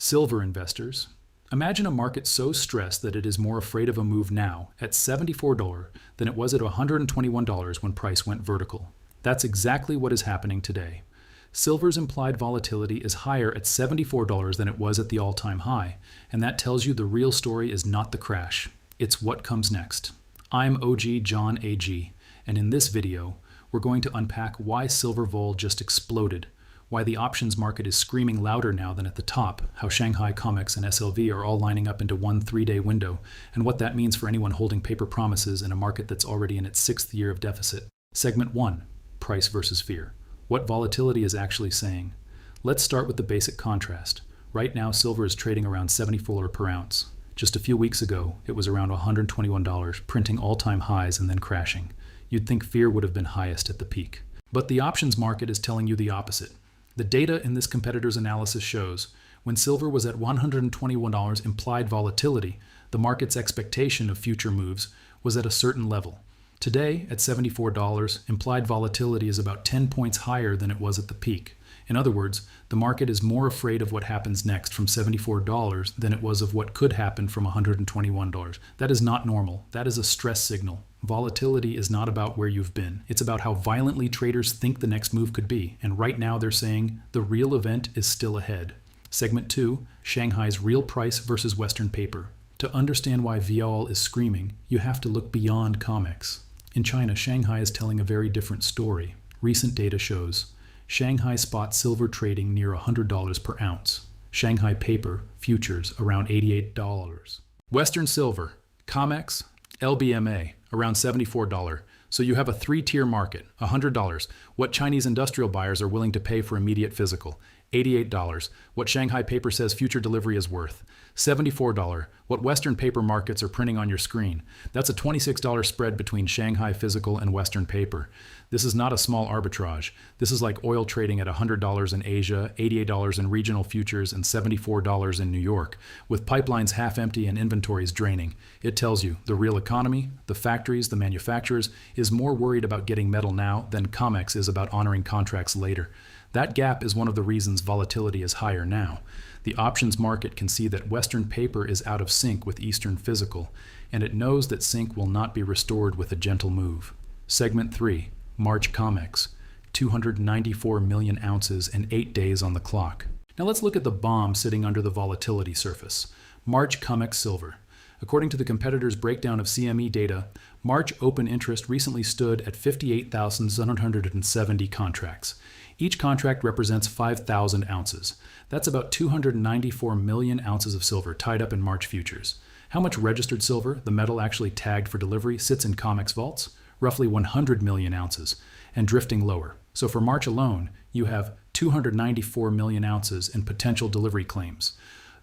Silver investors. Imagine a market so stressed that it is more afraid of a move now at $74 than it was at $121 when price went vertical. That's exactly what is happening today. Silver's implied volatility is higher at $74 than it was at the all-time high, and that tells you the real story is not the crash. It's what comes next. I'm OG John AG, and in this video, we're going to unpack why silver vol just exploded, why the options market is screaming louder now than at the top, how Shanghai, Comex, and SLV are all lining up into one 3-day window, and what that means for anyone holding paper promises in a market that's already in its 6th year of deficit. Segment 1. Price versus fear. What volatility is actually saying. Let's start with the basic contrast. Right now, silver is trading around $74 per ounce. Just a few weeks ago, it was around $121, printing all-time highs and then crashing. You'd think fear would have been highest at the peak. But the options market is telling you the opposite. The data in this competitor's analysis shows when silver was at $121 implied volatility, the market's expectation of future moves was at a certain level. Today, at $74, implied volatility is about 10 points higher than it was at the peak. In other words, the market is more afraid of what happens next from $74 than it was of what could happen from $121. That is not normal. That is a stress signal. Volatility is not about where you've been. It's about how violently traders think the next move could be. And right now they're saying the real event is still ahead. Segment 2, Shanghai's real price versus Western paper. To understand why Vol is screaming, you have to look beyond Comex. In China, Shanghai is telling a very different story. Recent data shows Shanghai spot silver trading near $100 per ounce. Shanghai paper futures around $88. Western silver, Comex, LBMA around $74. So you have a 3-tier market. $100, what Chinese industrial buyers are willing to pay for immediate physical. $88, what Shanghai paper says future delivery is worth. $74, what Western paper markets are printing on your screen. That's a $26 spread between Shanghai physical and Western paper. This is not a small arbitrage. This is like oil trading at $100 in Asia, $88 in regional futures, and $74 in New York, with pipelines half empty and inventories draining. It tells you the real economy, the factories, the manufacturers, is more worried about getting metal now than Comex is about honoring contracts later. That gap is one of the reasons volatility is higher now. The options market can see that Western paper is out of sync with Eastern physical, and it knows that sync will not be restored with a gentle move. Segment 3, March Comex, 294 million ounces and 8 days on the clock. Now let's look at the bomb sitting under the volatility surface. March Comex silver. According to the competitor's breakdown of CME data, March open interest recently stood at 58,770 contracts. Each contract represents 5,000 ounces. That's about 294 million ounces of silver tied up in March futures. How much registered silver, the metal actually tagged for delivery, sits in Comex vaults? Roughly 100 million ounces, and drifting lower. So for March alone, you have 294 million ounces in potential delivery claims.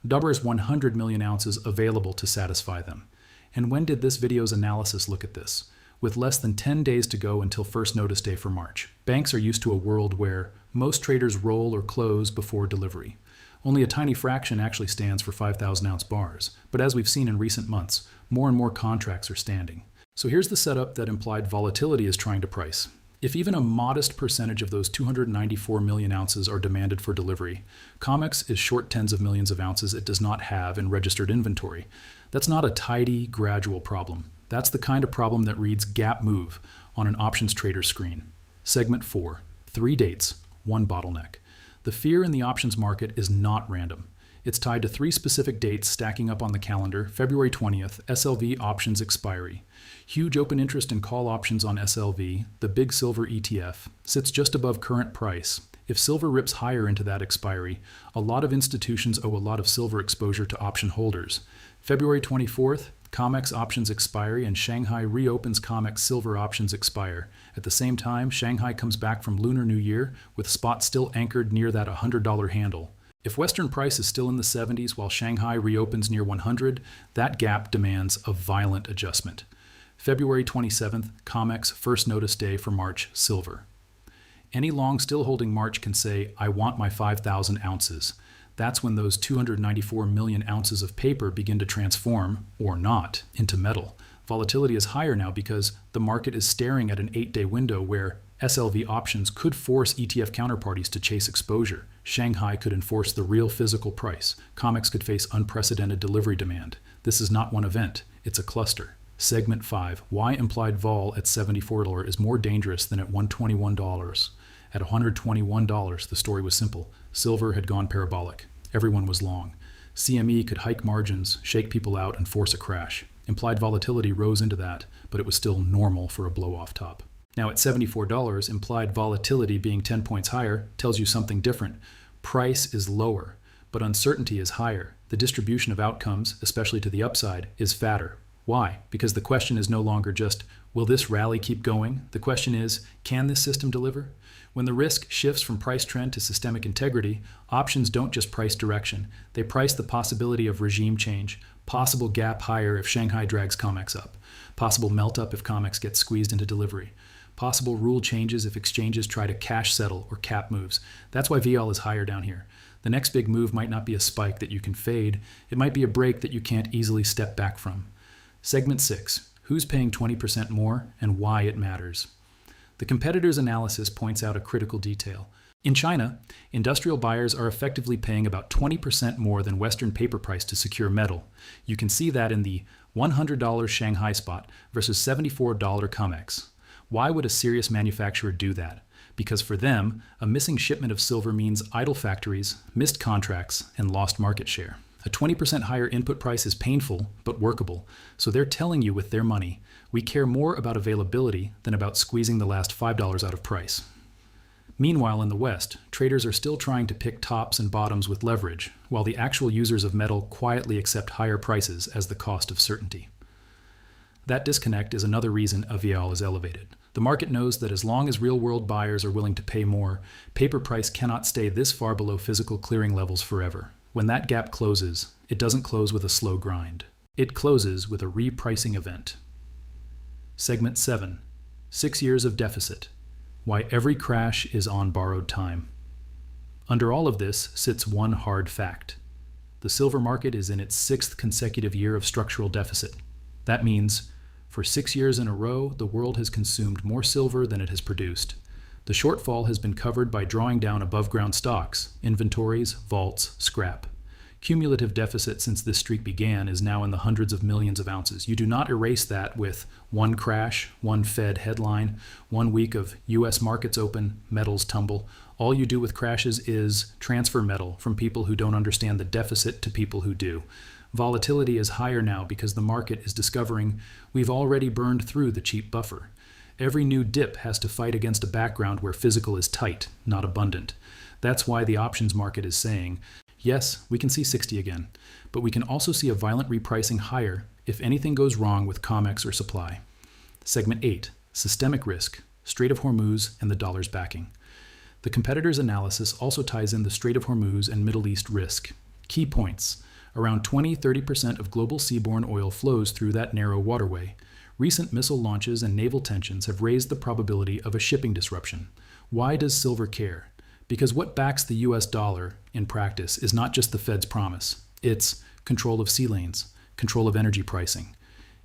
There's 100 million ounces available to satisfy them. And when did this video's analysis look at this? With less than 10 days to go until first notice day for March. Banks are used to a world where most traders roll or close before delivery. Only a tiny fraction actually stands for 5,000-ounce bars, but as we've seen in recent months, more and more contracts are standing. So here's the setup that implied volatility is trying to price. If even a modest percentage of those 294 million ounces are demanded for delivery, Comex is short tens of millions of ounces it does not have in registered inventory. That's not a tidy, gradual problem. That's the kind of problem that reads gap move on an options trader screen. Segment 4, 3 dates, 1 bottleneck. The fear in the options market is not random. It's tied to 3 specific dates stacking up on the calendar. February 20th, SLV options expiry. Huge open interest in call options on SLV, the big silver ETF, sits just above current price. If silver rips higher into that expiry, a lot of institutions owe a lot of silver exposure to option holders. February 24th, Comex options expiry and Shanghai reopens Comex silver options expire. At the same time, Shanghai comes back from Lunar New Year with spot still anchored near that $100 handle. If Western price is still in the 70s while Shanghai reopens near 100, that gap demands a violent adjustment. February 27th, Comex first notice day for March silver. Any long still holding March can say, I want my 5,000 ounces. That's when those 294 million ounces of paper begin to transform, or not, into metal. Volatility is higher now because the market is staring at an 8-day window where SLV options could force ETF counterparties to chase exposure. Shanghai could enforce the real physical price. Comex could face unprecedented delivery demand. This is not one event, it's a cluster. Segment 5. Why implied vol at $74 is more dangerous than at $121. At $121, the story was simple. Silver had gone parabolic. Everyone was long. CME could hike margins, shake people out, and force a crash. Implied volatility rose into that, but it was still normal for a blow-off top. Now at $74, implied volatility being 10 points higher tells you something different. Price is lower, but uncertainty is higher. The distribution of outcomes, especially to the upside, is fatter. Why? Because the question is no longer just, will this rally keep going? The question is, can this system deliver? When the risk shifts from price trend to systemic integrity, options don't just price direction. They price the possibility of regime change, possible gap higher if Shanghai drags Comex up, possible melt up if Comex gets squeezed into delivery, possible rule changes if exchanges try to cash settle or cap moves. That's why VL is higher down here. The next big move might not be a spike that you can fade. It might be a break that you can't easily step back from. Segment 6. Who's paying 20% more and why it matters? The competitor's analysis points out a critical detail. In China, industrial buyers are effectively paying about 20% more than Western paper price to secure metal. You can see that in the $100 Shanghai spot versus $74 Comex. Why would a serious manufacturer do that? Because for them, a missing shipment of silver means idle factories, missed contracts, and lost market share. A 20% higher input price is painful, but workable, so they're telling you with their money, we care more about availability than about squeezing the last $5 out of price. Meanwhile, in the West, traders are still trying to pick tops and bottoms with leverage, while the actual users of metal quietly accept higher prices as the cost of certainty. That disconnect is another reason AVL is elevated. The market knows that as long as real-world buyers are willing to pay more, paper price cannot stay this far below physical clearing levels forever. When that gap closes, it doesn't close with a slow grind. It closes with a repricing event. Segment 7. 6 years of deficit. Why every crash is on borrowed time. Under all of this sits one hard fact. The silver market is in its 6th consecutive year of structural deficit. That means, for 6 years in a row, the world has consumed more silver than it has produced. The shortfall has been covered by drawing down above-ground stocks, inventories, vaults, scrap. Cumulative deficit since this streak began is now in the hundreds of millions of ounces. You do not erase that with one crash, one Fed headline, 1 week of U.S. markets open, metals tumble. All you do with crashes is transfer metal from people who don't understand the deficit to people who do. Volatility is higher now because the market is discovering we've already burned through the cheap buffer. Every new dip has to fight against a background where physical is tight, not abundant. That's why the options market is saying, yes, we can see 60 again, but we can also see a violent repricing higher if anything goes wrong with Comex or supply. Segment 8, systemic risk, Strait of Hormuz and the dollar's backing. The competitor's analysis also ties in the Strait of Hormuz and Middle East risk. Key points. Around 20-30% of global seaborne oil flows through that narrow waterway. Recent missile launches and naval tensions have raised the probability of a shipping disruption. Why does silver care? Because what backs the US dollar, in practice, is not just the Fed's promise. It's control of sea lanes, control of energy pricing.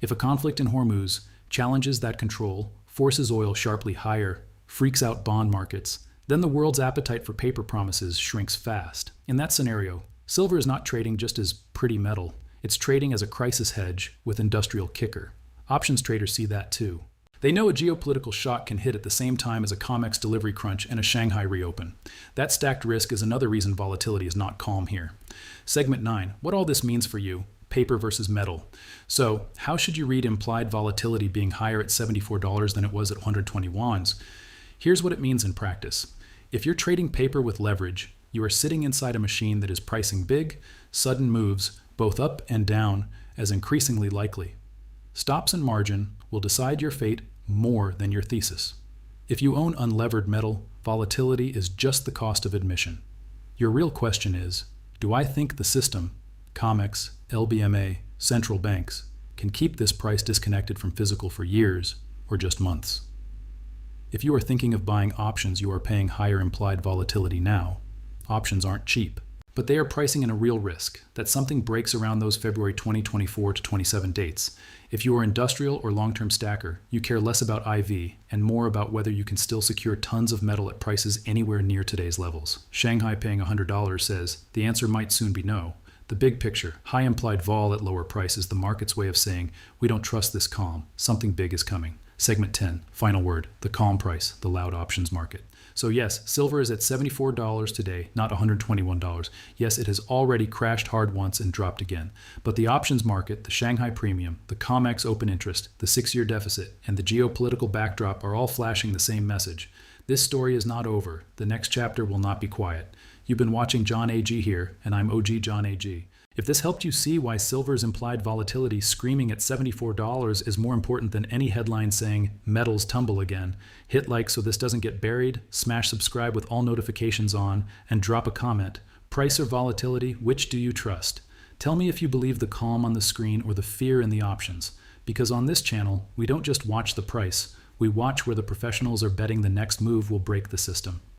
If a conflict in Hormuz challenges that control, forces oil sharply higher, freaks out bond markets, then the world's appetite for paper promises shrinks fast. In that scenario, silver is not trading just as pretty metal. It's trading as a crisis hedge with industrial kicker. Options traders see that too. They know a geopolitical shock can hit at the same time as a Comex delivery crunch and a Shanghai reopen. That stacked risk is another reason volatility is not calm here. Segment 9. What all this means for you, paper versus metal. So, how should you read implied volatility being higher at $74 than it was at 121s? Here's what it means in practice. If you're trading paper with leverage, you are sitting inside a machine that is pricing big, sudden moves, both up and down, as increasingly likely. Stops and margin will decide your fate more than your thesis. If you own unlevered metal, volatility is just the cost of admission. Your real question is, do I think the system, Comex, LBMA, central banks, can keep this price disconnected from physical for years or just months? If you are thinking of buying options, you are paying higher implied volatility now. Options aren't cheap. But they are pricing in a real risk that something breaks around those February 2024 to 27 dates. If you are industrial or long-term stacker, you care less about IV and more about whether you can still secure tons of metal at prices anywhere near today's levels. Shanghai paying $100 says the answer might soon be no. The big picture, high implied vol at lower price, is the market's way of saying we don't trust this calm. Something big is coming. Segment 10, final word, the calm price, the loud options market. So yes, silver is at $74 today, not $121. Yes, it has already crashed hard once and dropped again. But the options market, the Shanghai premium, the Comex open interest, the 6-year deficit, and the geopolitical backdrop are all flashing the same message. This story is not over. The next chapter will not be quiet. You've been watching John AG here, and I'm OG John AG. If this helped you see why silver's implied volatility screaming at $74 is more important than any headline saying metals tumble again, hit like so this doesn't get buried, smash subscribe with all notifications on, and drop a comment. Price or volatility, which do you trust? Tell me if you believe the calm on the screen or the fear in the options. Because on this channel, we don't just watch the price, we watch where the professionals are betting the next move will break the system.